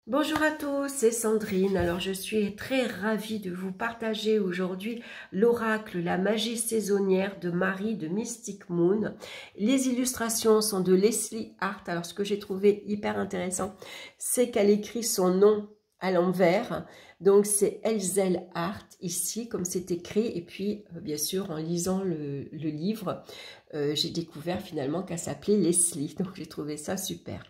Bonjour à tous, c'est Sandrine. Alors je suis très ravie de vous partager aujourd'hui l'oracle La magie saisonnière de Marie de Mystic Moon. Les illustrations sont de Leslie Hart. Alors ce que j'ai trouvé hyper intéressant, c'est qu'elle écrit son nom à l'envers. Donc c'est Elzel Hart ici, comme c'est écrit. Et puis bien sûr en lisant le livre, j'ai découvert finalement qu'elle s'appelait Leslie. Donc j'ai trouvé ça super.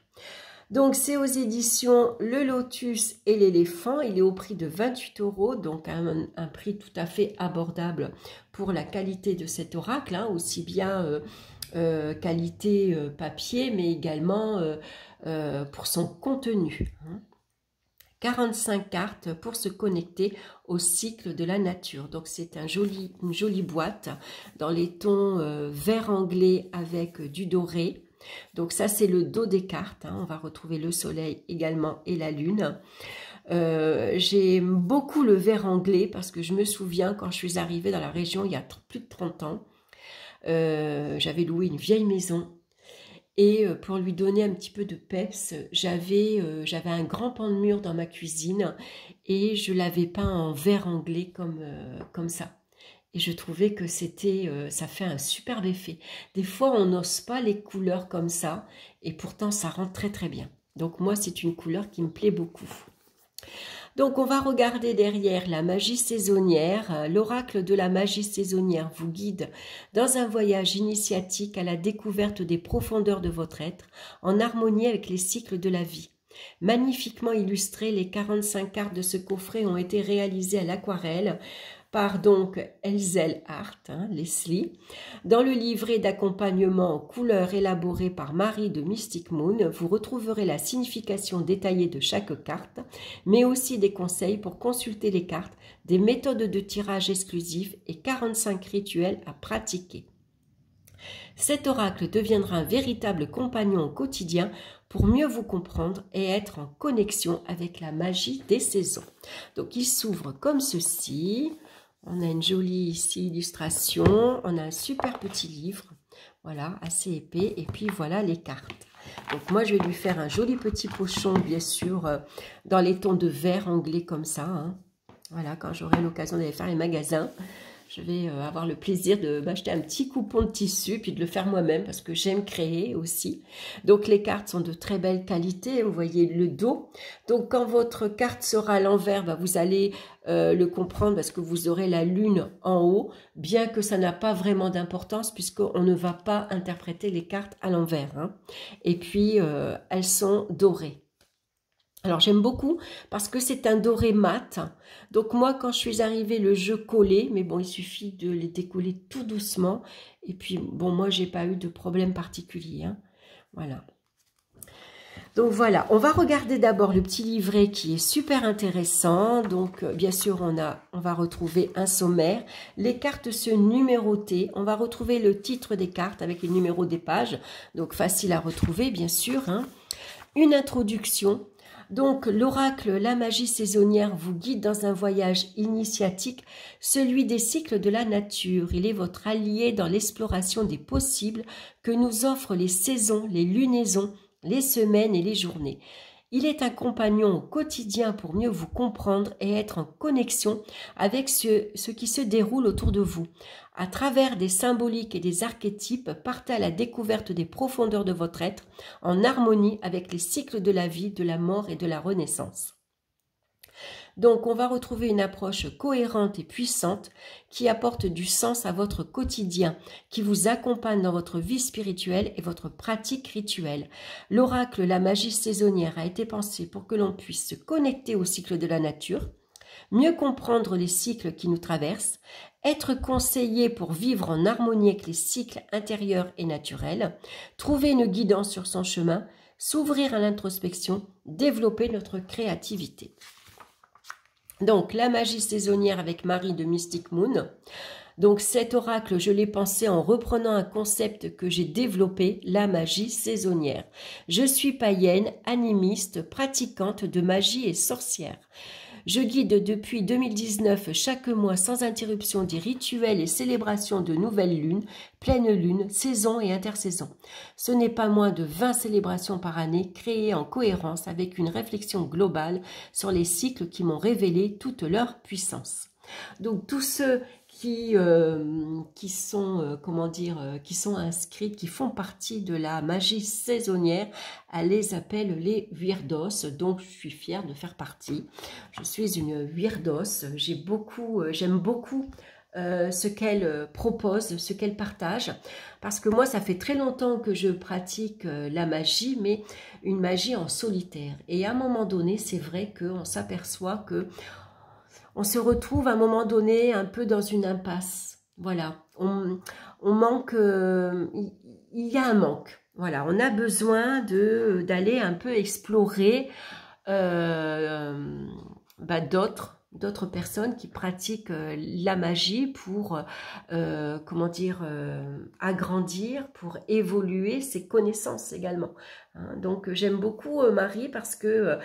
Donc, c'est aux éditions Le Lotus et l'Éléphant. Il est au prix de 28 €, donc un prix tout à fait abordable pour la qualité de cet oracle, hein, aussi bien qualité papier, mais également pour son contenu. 45 cartes pour se connecter au cycle de la nature. Donc, c'est une jolie boîte dans les tons vert anglais avec du doré. Donc ça, c'est le dos des cartes. On va retrouver le soleil également et la lune. J'aime beaucoup le vert anglais parce que je me souviens quand je suis arrivée dans la région il y a plus de 30 ans, j'avais loué une vieille maison. Et pour lui donner un petit peu de peps, j'avais un grand pan de mur dans ma cuisine et je l'avais peint en vert anglais comme ça. Et je trouvais que ça fait un superbe effet. Des fois, on n'ose pas les couleurs comme ça, et pourtant, ça rend très très bien. Donc moi, c'est une couleur qui me plaît beaucoup. Donc on va regarder derrière la magie saisonnière. L'oracle de la magie saisonnière vous guide dans un voyage initiatique à la découverte des profondeurs de votre être, en harmonie avec les cycles de la vie. Magnifiquement illustrés, les 45 cartes de ce coffret ont été réalisées à l'aquarelle par donc Elzel Hart, Leslie, dans le livret d'accompagnement en couleurs élaboré par Marie de Mystic Moon. Vous retrouverez la signification détaillée de chaque carte, mais aussi des conseils pour consulter les cartes, des méthodes de tirage exclusifs et 45 rituels à pratiquer. Cet oracle deviendra un véritable compagnon au quotidien pour mieux vous comprendre et être en connexion avec la magie des saisons. Donc il s'ouvre comme ceci. On a une jolie ici illustration. On a un super petit livre. Voilà, assez épais. Et puis voilà les cartes. Donc moi je vais lui faire un joli petit pochon, bien sûr, dans les tons de vert anglais comme ça. Voilà, quand j'aurai l'occasion d'aller faire les magasins. Je vais avoir le plaisir de m'acheter un petit coupon de tissu, puis de le faire moi-même, parce que j'aime créer aussi. Donc, les cartes sont de très belle qualité. Vous voyez le dos. Donc, quand votre carte sera à l'envers, vous allez le comprendre, parce que vous aurez la lune en haut, bien que ça n'a pas vraiment d'importance, puisqu'on ne va pas interpréter les cartes à l'envers. Et puis, elles sont dorées. Alors j'aime beaucoup parce que c'est un doré mat. Donc moi quand je suis arrivée, le jeu collait, mais bon il suffit de les décoller tout doucement. Et puis bon moi j'ai pas eu de problème particulier. Voilà. Donc voilà, on va regarder d'abord le petit livret qui est super intéressant. Donc bien sûr on va retrouver un sommaire, les cartes se numéroter, on va retrouver le titre des cartes avec les numéros des pages. Donc facile à retrouver bien sûr. Une introduction. Donc, l'oracle La magie saisonnière vous guide dans un voyage initiatique, celui des cycles de la nature. Il est votre allié dans l'exploration des possibles que nous offrent les saisons, les lunaisons, les semaines et les journées. Il est un compagnon au quotidien pour mieux vous comprendre et être en connexion avec ce qui se déroule autour de vous. À travers des symboliques et des archétypes, partez à la découverte des profondeurs de votre être, en harmonie avec les cycles de la vie, de la mort et de la renaissance. Donc, on va retrouver une approche cohérente et puissante qui apporte du sens à votre quotidien, qui vous accompagne dans votre vie spirituelle et votre pratique rituelle. L'oracle La magie saisonnière a été pensé pour que l'on puisse se connecter au cycle de la nature, mieux comprendre les cycles qui nous traversent, être conseillé pour vivre en harmonie avec les cycles intérieurs et naturels, trouver une guidance sur son chemin, s'ouvrir à l'introspection, développer notre créativité. Donc, la magie saisonnière avec Marie de Mystic Moon. Donc, cet oracle, je l'ai pensé en reprenant un concept que j'ai développé, la magie saisonnière. Je suis païenne, animiste, pratiquante de magie et sorcière. Je guide depuis 2019 chaque mois sans interruption des rituels et célébrations de nouvelles lunes, pleine lune, saison et intersaison. Ce n'est pas moins de 20 célébrations par année créées en cohérence avec une réflexion globale sur les cycles qui m'ont révélé toute leur puissance. Donc tous ceux qui sont qui sont inscrits, qui font partie de la magie saisonnière, elle les appelle les weirdos, donc je suis fière de faire partie. Je suis une weirdos, j'aime beaucoup ce qu'elle propose, ce qu'elle partage, parce que moi ça fait très longtemps que je pratique la magie, mais une magie en solitaire, et à un moment donné c'est vrai qu'on s'aperçoit que on se retrouve à un moment donné un peu dans une impasse. Voilà, on manque, il y a un manque. Voilà, on a besoin d'aller un peu explorer d'autres personnes qui pratiquent la magie pour, comment dire, agrandir, pour évoluer ses connaissances également. Hein, donc j'aime beaucoup Marie parce que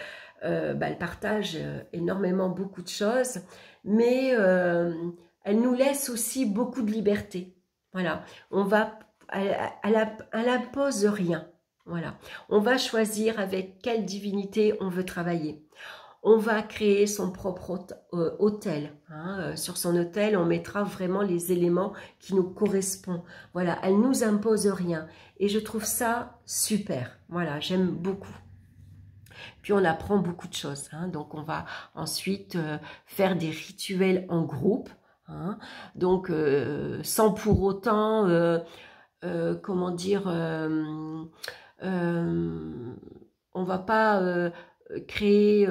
elle partage énormément beaucoup de choses, mais elle nous laisse aussi beaucoup de liberté. Voilà, elle impose rien. Voilà, on va choisir avec quelle divinité on veut travailler. On va créer son propre hôtel. Hein. Sur son hôtel, on mettra vraiment les éléments qui nous correspondent. Voilà, elle nous impose rien. Et je trouve ça super. Voilà, j'aime beaucoup. Puis on apprend beaucoup de choses. Hein. Donc on va ensuite faire des rituels en groupe. Hein. Donc sans pour autant, comment dire, on va pas créer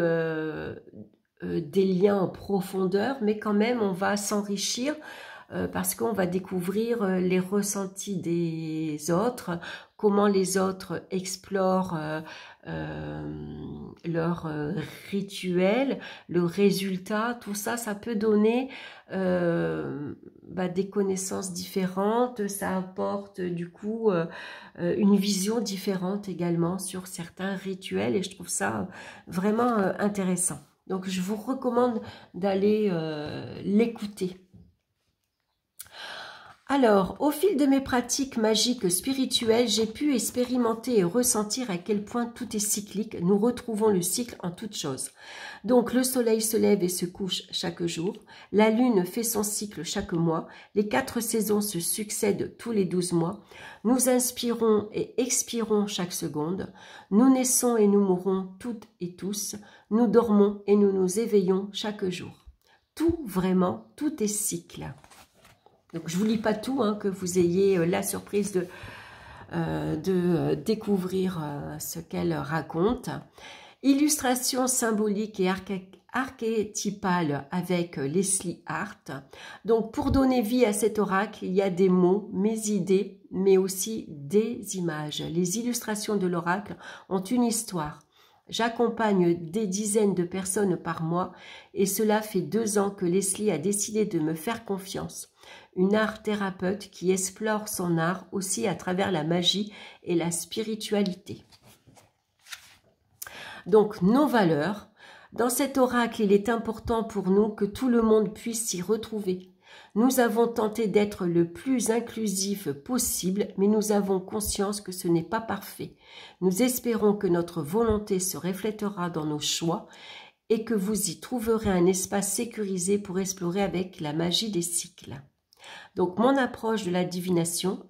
des liens en profondeur, mais quand même on va s'enrichir parce qu'on va découvrir les ressentis des autres, comment les autres explorent leur rituel, le résultat, tout ça, ça peut donner des connaissances différentes, ça apporte du coup une vision différente également sur certains rituels, et je trouve ça vraiment intéressant. Donc je vous recommande d'aller l'écouter. Alors, au fil de mes pratiques magiques spirituelles, j'ai pu expérimenter et ressentir à quel point tout est cyclique. Nous retrouvons le cycle en toutes choses. Donc, le soleil se lève et se couche chaque jour. La lune fait son cycle chaque mois. Les 4 saisons se succèdent tous les 12 mois. Nous inspirons et expirons chaque seconde. Nous naissons et nous mourons toutes et tous. Nous dormons et nous nous éveillons chaque jour. Tout, vraiment, tout est cycle. Donc, je ne vous lis pas tout, hein, que vous ayez la surprise de découvrir ce qu'elle raconte. Illustration symbolique et archétypale avec Leslie Hart. Donc, pour donner vie à cet oracle, il y a des mots, mes idées, mais aussi des images. Les illustrations de l'oracle ont une histoire. J'accompagne des dizaines de personnes par mois et cela fait 2 ans que Leslie a décidé de me faire confiance. Une art thérapeute qui explore son art aussi à travers la magie et la spiritualité. Donc, nos valeurs. Dans cet oracle, il est important pour nous que tout le monde puisse s'y retrouver. Nous avons tenté d'être le plus inclusif possible, mais nous avons conscience que ce n'est pas parfait. Nous espérons que notre volonté se reflètera dans nos choix et que vous y trouverez un espace sécurisé pour explorer avec la magie des cycles. Donc, mon approche de la divination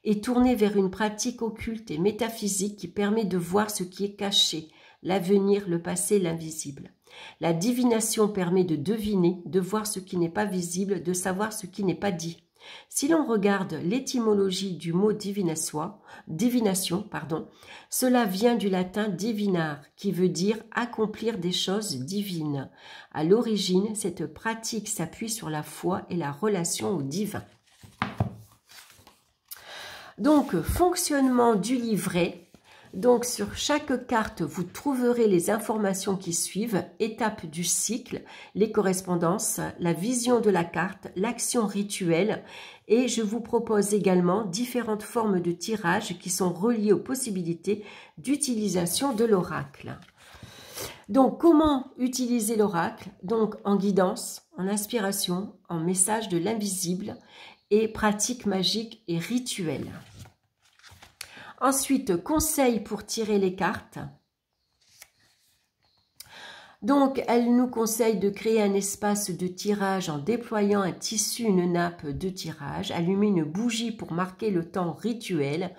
est tournée vers une pratique occulte et métaphysique qui permet de voir ce qui est caché, l'avenir, le passé, l'invisible. La divination permet de deviner, de voir ce qui n'est pas visible, de savoir ce qui n'est pas dit. Si l'on regarde l'étymologie du mot divination, cela vient du latin divinar, qui veut dire accomplir des choses divines. À l'origine, cette pratique s'appuie sur la foi et la relation au divin. Donc, fonctionnement du livret. Donc, sur chaque carte, vous trouverez les informations qui suivent, étapes du cycle, les correspondances, la vision de la carte, l'action rituelle, et je vous propose également différentes formes de tirage qui sont reliées aux possibilités d'utilisation de l'oracle. Donc, comment utiliser l'oracle? Donc, en guidance, en inspiration, en message de l'invisible et pratique magique et rituelle. Ensuite, conseils pour tirer les cartes. Donc, elle nous conseille de créer un espace de tirage en déployant un tissu, une nappe de tirage, allumer une bougie pour marquer le temps rituel,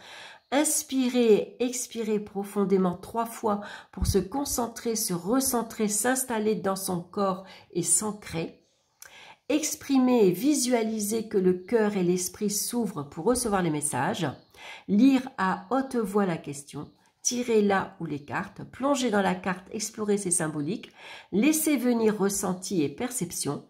inspirer, expirer profondément 3 fois pour se concentrer, se recentrer, s'installer dans son corps et s'ancrer. Exprimer et visualiser que le cœur et l'esprit s'ouvrent pour recevoir les messages. Lire à haute voix la question. Tirer là ou les cartes. Plonger dans la carte, explorer ses symboliques. Laisser venir ressenti et perception.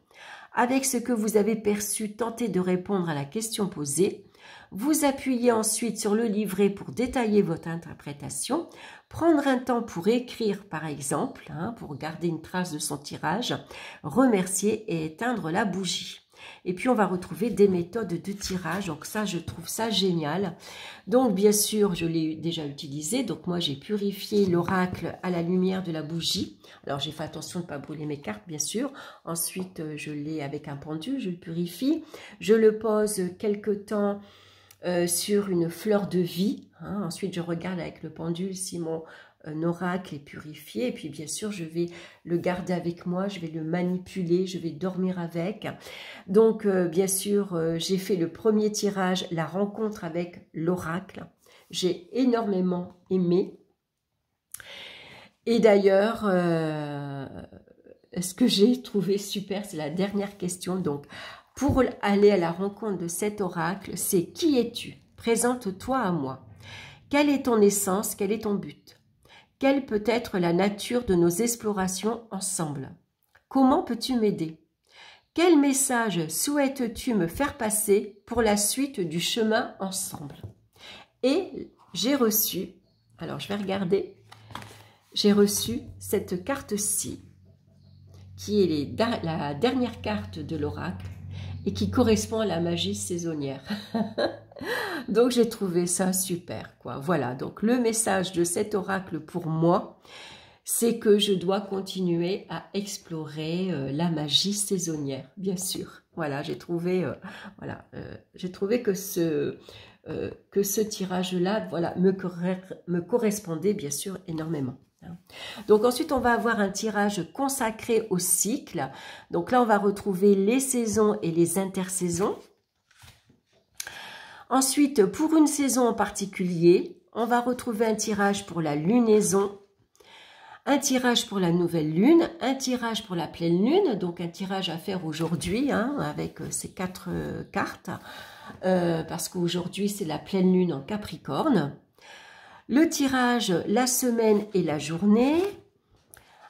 Avec ce que vous avez perçu, tentez de répondre à la question posée. Vous appuyez ensuite sur le livret pour détailler votre interprétation, prendre un temps pour écrire par exemple, pour garder une trace de son tirage, remercier et éteindre la bougie. Et puis on va retrouver des méthodes de tirage, donc ça je trouve ça génial. Donc bien sûr je l'ai déjà utilisé, donc moi j'ai purifié l'oracle à la lumière de la bougie. Alors j'ai fait attention de ne pas brûler mes cartes bien sûr. Ensuite je l'ai avec un pendule, je le purifie. Je le pose quelque temps sur une fleur de vie. Ensuite, je regarde avec le pendule si mon oracle est purifié. Et puis, bien sûr, je vais le garder avec moi, je vais le manipuler, je vais dormir avec. Donc, bien sûr, j'ai fait le premier tirage, la rencontre avec l'oracle. J'ai énormément aimé. Et d'ailleurs, ce que j'ai trouvé super, c'est la dernière question. Donc, pour aller à la rencontre de cet oracle, c'est qui es-tu? Présente-toi à moi. Quelle est ton essence? Quel est ton but? Quelle peut être la nature de nos explorations ensemble? Comment peux-tu m'aider? Quel message souhaites-tu me faire passer pour la suite du chemin ensemble? Et j'ai reçu, alors je vais regarder, j'ai reçu cette carte-ci, qui est la dernière carte de l'oracle, et qui correspond à la magie saisonnière. Donc j'ai trouvé ça super, quoi. Voilà, donc le message de cet oracle pour moi, c'est que je dois continuer à explorer la magie saisonnière, bien sûr. Voilà, j'ai trouvé, j'ai trouvé que ce tirage-là, voilà, me correspondait bien sûr énormément. Donc ensuite, on va avoir un tirage consacré au cycle. Donc là, on va retrouver les saisons et les intersaisons. Ensuite, pour une saison en particulier, on va retrouver un tirage pour la lunaison, un tirage pour la nouvelle lune, un tirage pour la pleine lune, donc un tirage à faire aujourd'hui avec ces 4 cartes, parce qu'aujourd'hui, c'est la pleine lune en Capricorne. Le tirage, la semaine et la journée.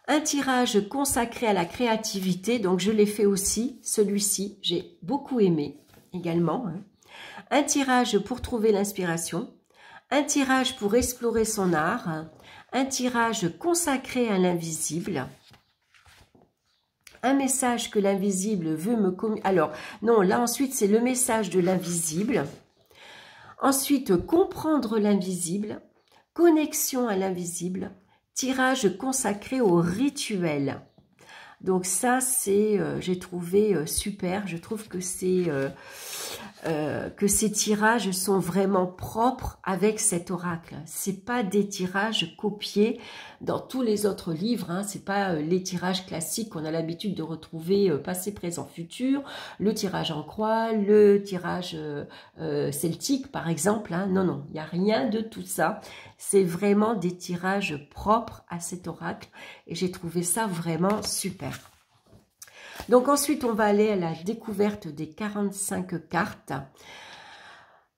Un tirage consacré à la créativité, donc je l'ai fait aussi, celui-ci, j'ai beaucoup aimé également. Un tirage pour trouver l'inspiration. Un tirage pour explorer son art. Un tirage consacré à l'invisible. Un message que l'invisible veut me communiquer. Alors, non, là ensuite, c'est le message de l'invisible. Ensuite, comprendre l'invisible. Connexion à l'invisible, tirage consacré au rituel. Donc ça, c'est, j'ai trouvé super. Je trouve que ces tirages sont vraiment propres avec cet oracle. C'est pas des tirages copiés dans tous les autres livres. C'est pas les tirages classiques qu'on a l'habitude de retrouver passé, présent, futur. Le tirage en croix, le tirage celtique par exemple. Non, non, il n'y a rien de tout ça. C'est vraiment des tirages propres à cet oracle. Et j'ai trouvé ça vraiment super. Donc ensuite, on va aller à la découverte des 45 cartes.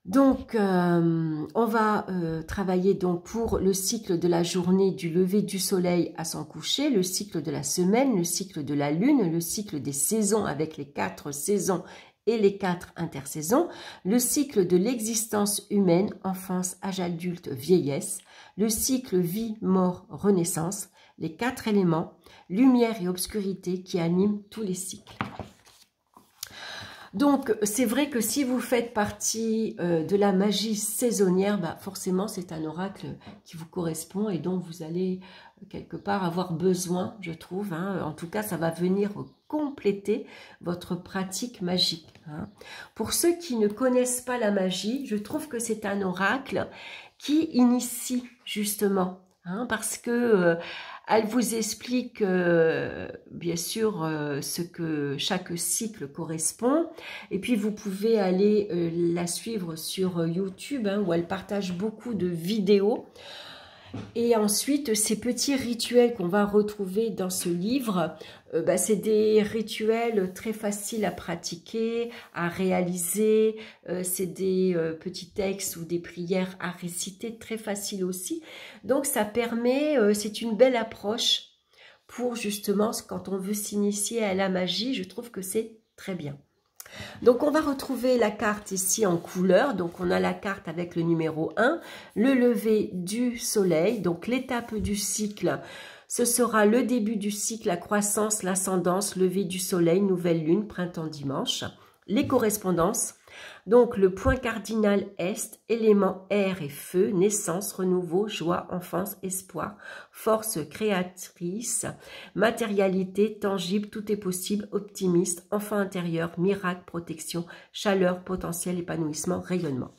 Donc, on va travailler donc pour le cycle de la journée du lever du soleil à son coucher, le cycle de la semaine, le cycle de la lune, le cycle des saisons avec les 4 saisons et les 4 intersaisons, le cycle de l'existence humaine, enfance, âge adulte, vieillesse, le cycle vie, mort, renaissance, les 4 éléments, lumière et obscurité qui animent tous les cycles. Donc, c'est vrai que si vous faites partie de la magie saisonnière, forcément, c'est un oracle qui vous correspond et dont vous allez quelque part avoir besoin, je trouve. Hein. En tout cas, ça va venir compléter votre pratique magique. Hein. Pour ceux qui ne connaissent pas la magie, je trouve que c'est un oracle qui initie justement, hein, parce que elle vous explique bien sûr ce que chaque cycle correspond, et puis vous pouvez aller la suivre sur YouTube, hein, où elle partage beaucoup de vidéos. Et ensuite, ces petits rituels qu'on va retrouver dans ce livre, c'est des rituels très faciles à pratiquer, à réaliser. C'est des petits textes ou des prières à réciter, très faciles aussi. Donc, ça permet, c'est une belle approche pour justement, quand on veut s'initier à la magie, je trouve que c'est très bien. Donc, on va retrouver la carte ici en couleur. Donc, on a la carte avec le numéro 1, le lever du soleil. Donc, l'étape du cycle, ce sera le début du cycle, la croissance, l'ascendance, lever du soleil, nouvelle lune, printemps, dimanche. Les correspondances. Donc, le point cardinal est, élément air et feu, naissance, renouveau, joie, enfance, espoir, force créatrice, matérialité, tangible, tout est possible, optimiste, enfant intérieur, miracle, protection, chaleur, potentiel, épanouissement, rayonnement.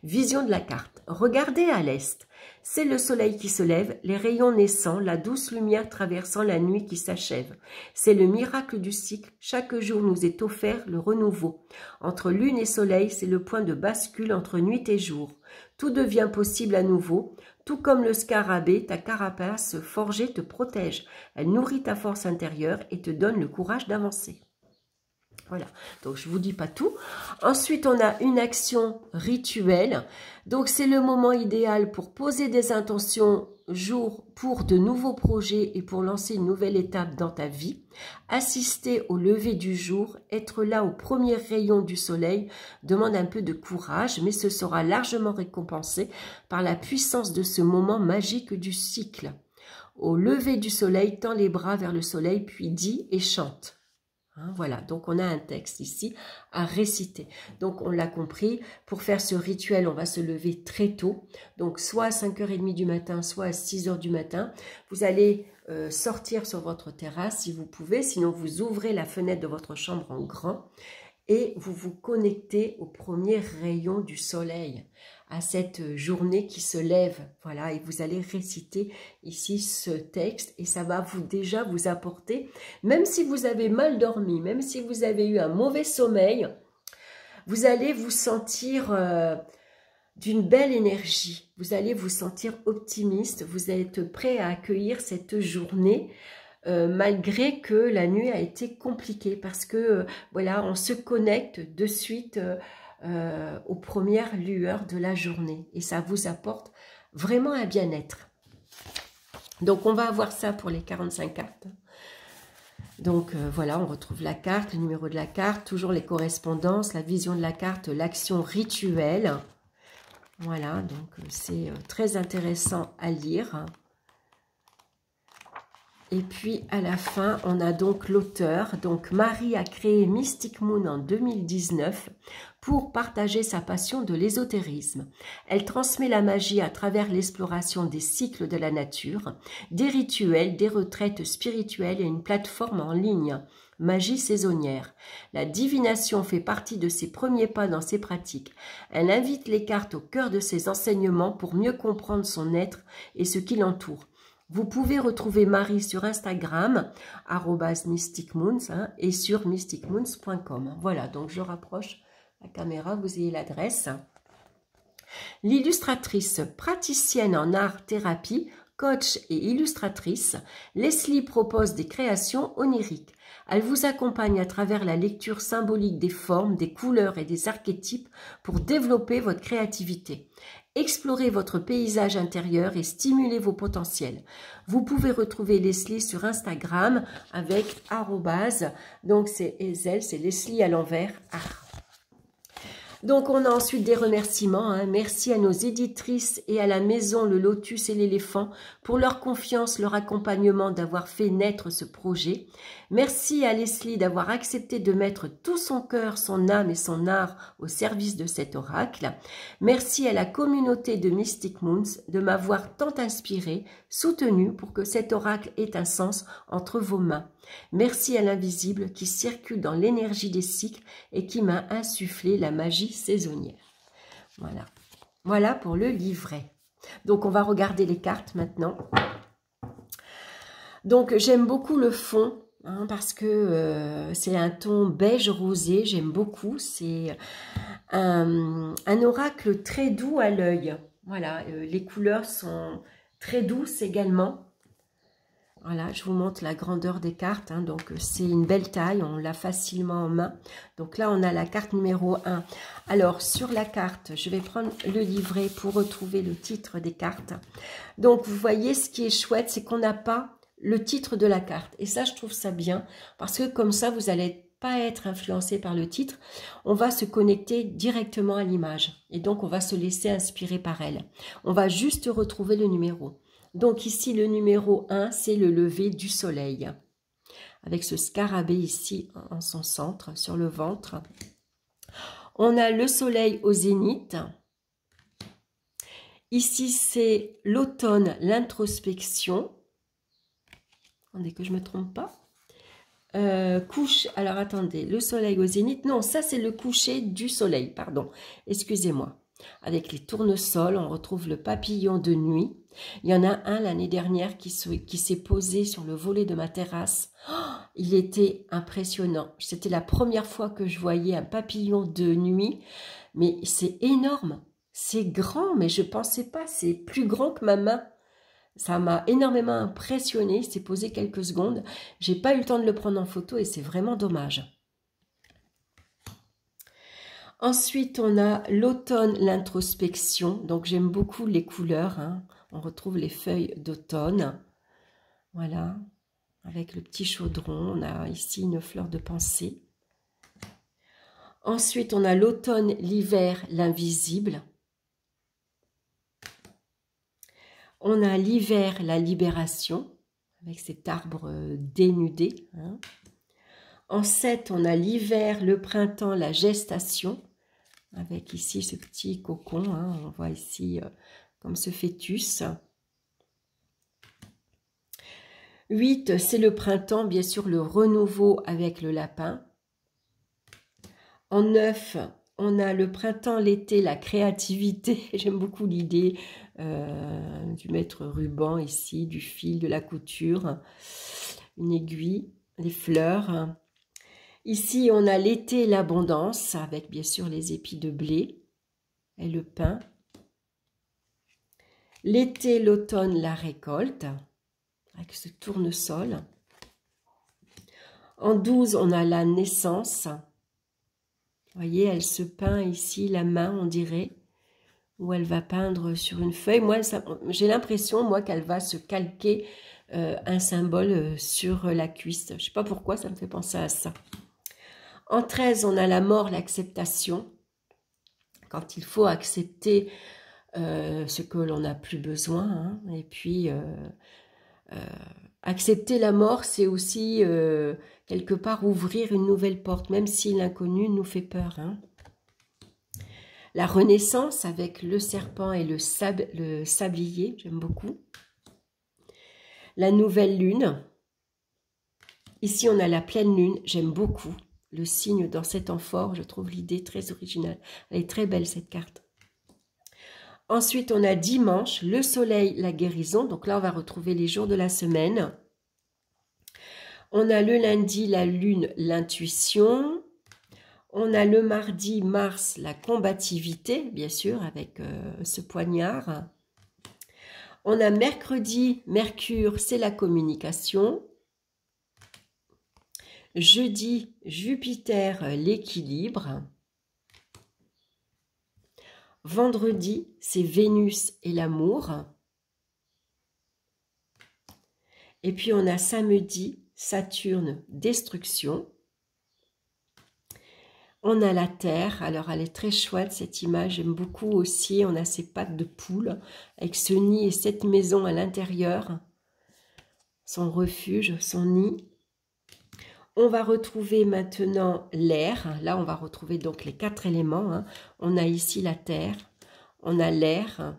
Vision de la carte. Regardez à l'est. C'est le soleil qui se lève, les rayons naissants, la douce lumière traversant la nuit qui s'achève. C'est le miracle du cycle. Chaque jour nous est offert le renouveau. Entre lune et soleil, c'est le point de bascule entre nuit et jour. Tout devient possible à nouveau. Tout comme le scarabée, ta carapace forgée te protège. Elle nourrit ta force intérieure et te donne le courage d'avancer. Voilà, donc je ne vous dis pas tout. Ensuite, on a une action rituelle. Donc, c'est le moment idéal pour poser des intentions jour pour de nouveaux projets et pour lancer une nouvelle étape dans ta vie. Assister au lever du jour, être là au premier rayon du soleil demande un peu de courage, mais ce sera largement récompensé par la puissance de ce moment magique du cycle. Au lever du soleil, tends les bras vers le soleil, puis dis et chante. Hein, voilà, donc on a un texte ici à réciter. Donc on l'a compris, pour faire ce rituel, on va se lever très tôt. Donc soit à 5h30 du matin, soit à 6h du matin. Vous allez sortir sur votre terrasse si vous pouvez, sinon vous ouvrez la fenêtre de votre chambre en grand et vous vous connectez au premier rayon du soleil, à cette journée qui se lève. Voilà, et vous allez réciter ici ce texte et ça va déjà vous apporter, même si vous avez mal dormi, même si vous avez eu un mauvais sommeil, vous allez vous sentir d'une belle énergie, vous allez vous sentir optimiste, vous êtes prêt à accueillir cette journée malgré que la nuit a été compliquée parce que voilà, on se connecte de suite aux premières lueurs de la journée et ça vous apporte vraiment un bien-être. Donc on va avoir ça pour les 45 cartes. Donc voilà, on retrouve la carte, le numéro de la carte, toujours les correspondances, la vision de la carte, l'action rituelle. Voilà, donc c'est très intéressant à lire. Et puis à la fin, on a donc l'auteur. Donc Marie a créé Mystic Moon en 2019 pour partager sa passion de l'ésotérisme. Elle transmet la magie à travers l'exploration des cycles de la nature, des rituels, des retraites spirituelles et une plateforme en ligne. Magie saisonnière. La divination fait partie de ses premiers pas dans ses pratiques. Elle invite les cartes au cœur de ses enseignements pour mieux comprendre son être et ce qui l'entoure. Vous pouvez retrouver Marie sur Instagram, @mysticmoons, hein, et sur mysticmoons.com. Voilà, donc je rapproche la caméra, vous ayez l'adresse. L'illustratrice praticienne en art-thérapie, coach et illustratrice, Leslie propose des créations oniriques. Elle vous accompagne à travers la lecture symbolique des formes, des couleurs et des archétypes pour développer votre créativité. Explorez votre paysage intérieur et stimulez vos potentiels. Vous pouvez retrouver Leslie sur Instagram avec @, donc c'est Ezel, c'est Leslie à l'envers, art. Donc, on a ensuite des remerciements. Hein. Merci à nos éditrices et à la maison Le Lotus et l'Éléphant pour leur confiance, leur accompagnement, d'avoir fait naître ce projet. Merci à Leslie d'avoir accepté de mettre tout son cœur, son âme et son art au service de cet oracle. Merci à la communauté de Mystic Moons de m'avoir tant inspiré, soutenu pour que cet oracle ait un sens entre vos mains. Merci à l'invisible qui circule dans l'énergie des cycles et qui m'a insufflé la magie saisonnière. Voilà. Voilà pour le livret. Donc, on va regarder les cartes maintenant. Donc, j'aime beaucoup le fond. Parce que c'est un ton beige rosé, j'aime beaucoup. C'est un oracle très doux à l'œil. Voilà, les couleurs sont très douces également. Voilà, je vous montre la grandeur des cartes. Donc, c'est une belle taille, on l'a facilement en main. Donc là, on a la carte numéro 1. Alors, sur la carte, je vais prendre le livret pour retrouver le titre des cartes. Donc, vous voyez, ce qui est chouette, c'est qu'on n'a pas le titre de la carte. Et ça, je trouve ça bien, parce que comme ça, vous n'allez pas être influencé par le titre. On va se connecter directement à l'image. Et donc, on va se laisser inspirer par elle. On va juste retrouver le numéro. Donc ici, le numéro 1, c'est le lever du soleil. Avec ce scarabée ici, en son centre, sur le ventre. On a le soleil au zénith. Ici, c'est l'automne, l'introspection. Attendez que je ne me trompe pas. Couche, alors attendez, le soleil au zénith. Non, ça c'est le coucher du soleil, pardon. Excusez-moi. Avec les tournesols, on retrouve le papillon de nuit. Il y en a un l'année dernière qui s'est posé sur le volet de ma terrasse. Oh, il était impressionnant. C'était la première fois que je voyais un papillon de nuit. Mais c'est énorme. C'est grand, mais je ne pensais pas. C'est plus grand que ma main. Ça m'a énormément impressionné, il s'est posé quelques secondes. J'ai pas eu le temps de le prendre en photo et c'est vraiment dommage. Ensuite, on a l'automne, l'introspection. Donc, j'aime beaucoup les couleurs. On retrouve les feuilles d'automne. Voilà, avec le petit chaudron. On a ici une fleur de pensée. Ensuite, on a l'automne, l'hiver, l'invisible. On a l'hiver, la libération, avec cet arbre dénudé. En 7, on a l'hiver, le printemps, la gestation, avec ici ce petit cocon. On voit ici comme ce fœtus. 8, c'est le printemps, bien sûr, le renouveau avec le lapin. En 9, on a le printemps, l'été, la créativité. J'aime beaucoup l'idée du maître ruban ici, du fil, de la couture, une aiguille, les fleurs. Ici, on a l'été, l'abondance, avec bien sûr les épis de blé et le pain. L'été, l'automne, la récolte, avec ce tournesol. En 12, on a la naissance. Vous voyez, elle se peint ici, la main, on dirait, où elle va peindre sur une feuille. Moi, j'ai l'impression, moi, qu'elle va se calquer un symbole sur la cuisse. Je ne sais pas pourquoi, ça me fait penser à ça. En 13, on a la mort, l'acceptation. Quand il faut accepter ce que l'on n'a plus besoin. Et puis, accepter la mort, c'est aussi quelque part ouvrir une nouvelle porte, même si l'inconnu nous fait peur. La renaissance avec le serpent et le sablier, j'aime beaucoup. La nouvelle lune. Ici, on a la pleine lune, j'aime beaucoup. Le signe dans cet amphore, je trouve l'idée très originale. Elle est très belle, cette carte. Ensuite, on a dimanche, le soleil, la guérison. Donc là, on va retrouver les jours de la semaine. On a le lundi, la lune, l'intuition. On a le mardi, Mars, la combativité, bien sûr, avec ce poignard. On a mercredi, Mercure, c'est la communication. Jeudi, Jupiter, l'équilibre. Vendredi, c'est Vénus et l'amour. Et puis on a samedi, Saturne, destruction. On a la Terre, alors elle est très chouette cette image, j'aime beaucoup aussi. On a ces pattes de poule avec ce nid et cette maison à l'intérieur. Son refuge, son nid. On va retrouver maintenant l'air. Là, on va retrouver donc les 4 éléments. On a ici la terre, on a l'air,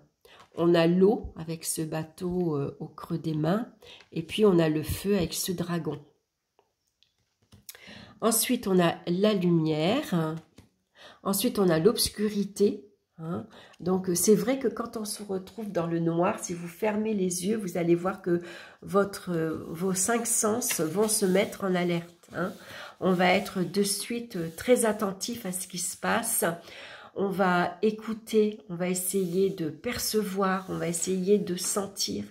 On a l'eau avec ce bateau au creux des mains. Et puis, on a le feu avec ce dragon. Ensuite, on a la lumière. Ensuite, on a l'obscurité. Hein. Donc, c'est vrai que quand on se retrouve dans le noir, si vous fermez les yeux, vous allez voir que vos 5 sens vont se mettre en alerte. Hein. On va être de suite très attentif à ce qui se passe. On va écouter, on va essayer de percevoir, on va essayer de sentir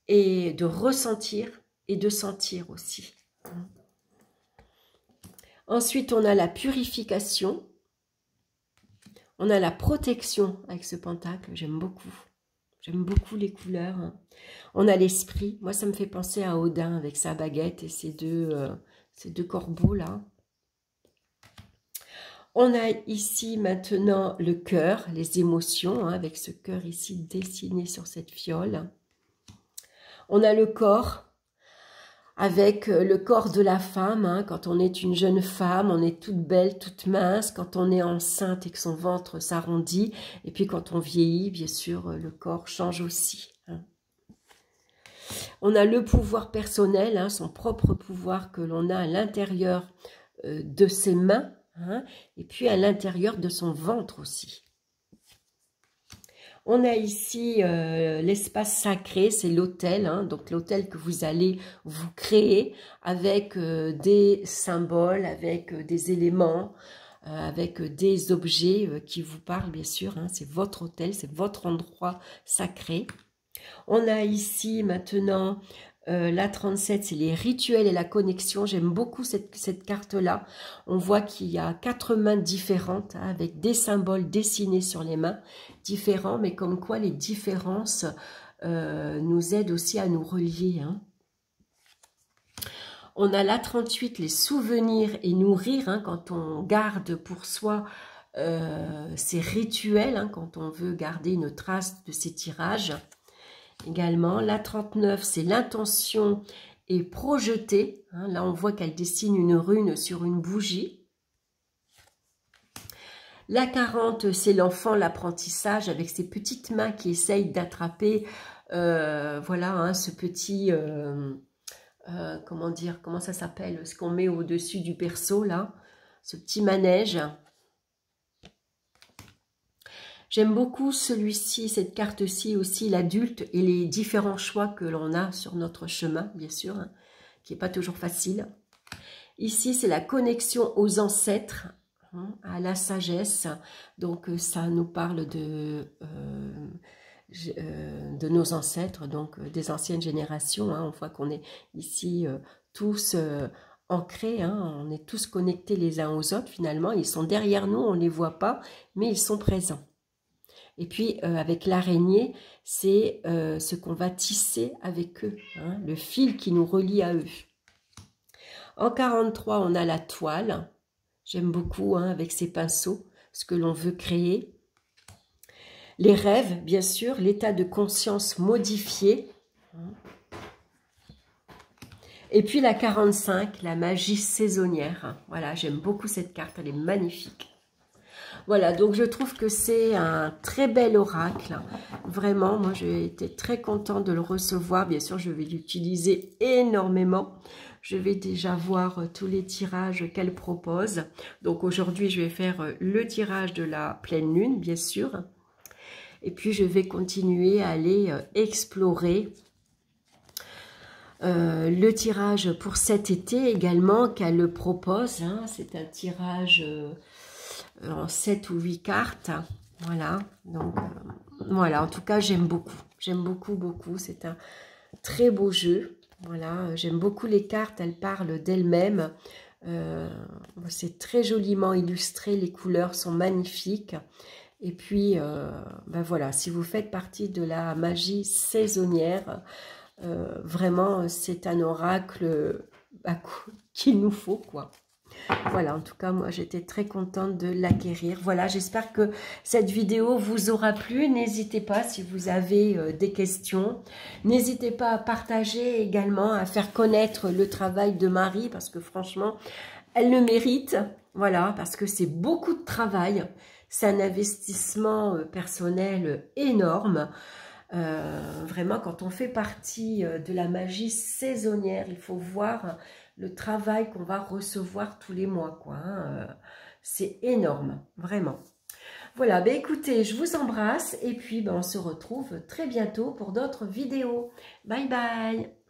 et de ressentir et de sentir aussi. Ensuite, on a la purification. On a la protection avec ce pentacle, j'aime beaucoup. J'aime beaucoup les couleurs. On a l'esprit. Moi, ça me fait penser à Odin avec sa baguette et ces deux corbeaux là. On a ici maintenant le cœur, les émotions, hein, avec ce cœur ici dessiné sur cette fiole. On a le corps, avec le corps de la femme. Hein, quand on est une jeune femme, on est toute belle, toute mince. Quand on est enceinte et que son ventre s'arrondit. Et puis quand on vieillit, bien sûr, le corps change aussi. Hein. On a le pouvoir personnel, hein, son propre pouvoir que l'on a à l'intérieur de ses mains. Hein, et puis à l'intérieur de son ventre aussi. On a ici l'espace sacré, c'est l'autel, hein, donc l'autel que vous allez vous créer avec des symboles, avec des éléments, avec des objets qui vous parlent bien sûr. Hein, c'est votre autel, c'est votre endroit sacré. On a ici maintenant la 37, c'est les rituels et la connexion. J'aime beaucoup cette carte-là. On voit qu'il y a 4 mains différentes, hein, avec des symboles dessinés sur les mains, différents, mais comme quoi les différences nous aident aussi à nous relier. Hein. On a la 38, les souvenirs et nourrir, hein, quand on garde pour soi ces rituels, hein, quand on veut garder une trace de ces tirages. Également, la 39, c'est l'intention et projeter. Hein, là, on voit qu'elle dessine une rune sur une bougie. La 40, c'est l'enfant, l'apprentissage, avec ses petites mains qui essayent d'attraper, voilà, hein, ce petit, comment dire, comment ça s'appelle, ce qu'on met au-dessus du berceau, là, ce petit manège. J'aime beaucoup celui-ci, cette carte-ci aussi, l'adulte et les différents choix que l'on a sur notre chemin, bien sûr, hein, qui n'est pas toujours facile. Ici, c'est la connexion aux ancêtres, hein, à la sagesse. Donc, ça nous parle de nos ancêtres, donc des anciennes générations. Hein. On voit qu'on est ici tous ancrés, hein, on est tous connectés les uns aux autres finalement. Ils sont derrière nous, on ne les voit pas, mais ils sont présents. Et puis, avec l'araignée, c'est ce qu'on va tisser avec eux, hein, le fil qui nous relie à eux. En 43, on a la toile. J'aime beaucoup, hein, avec ces pinceaux, ce que l'on veut créer. Les rêves, bien sûr, l'état de conscience modifié. Et puis la 45, la magie saisonnière. Voilà, j'aime beaucoup cette carte, elle est magnifique. Voilà, donc je trouve que c'est un très bel oracle. Vraiment, moi j'ai été très contente de le recevoir. Bien sûr, je vais l'utiliser énormément. Je vais déjà voir tous les tirages qu'elle propose. Donc aujourd'hui, je vais faire le tirage de la pleine lune, bien sûr. Et puis je vais continuer à aller explorer le tirage pour cet été également qu'elle propose. Hein. C'est un tirage en 7 ou 8 cartes. Voilà, donc voilà, en tout cas j'aime beaucoup. J'aime beaucoup, beaucoup. C'est un très beau jeu. Voilà, j'aime beaucoup les cartes, elles parlent d'elles-mêmes. C'est très joliment illustré, les couleurs sont magnifiques. Et puis, ben voilà, si vous faites partie de la magie saisonnière, vraiment, c'est un oracle qu'il nous faut, quoi. Voilà, en tout cas, moi, j'étais très contente de l'acquérir. Voilà, j'espère que cette vidéo vous aura plu. N'hésitez pas, si vous avez des questions, n'hésitez pas à partager également, à faire connaître le travail de Marie, parce que franchement, elle le mérite. Voilà, parce que c'est beaucoup de travail. C'est un investissement personnel énorme. Vraiment, quand on fait partie de la magie saisonnière, il faut voir le travail qu'on va recevoir tous les mois, quoi, hein. C'est énorme, vraiment. Voilà, ben écoutez, je vous embrasse et puis ben, on se retrouve très bientôt pour d'autres vidéos. Bye bye!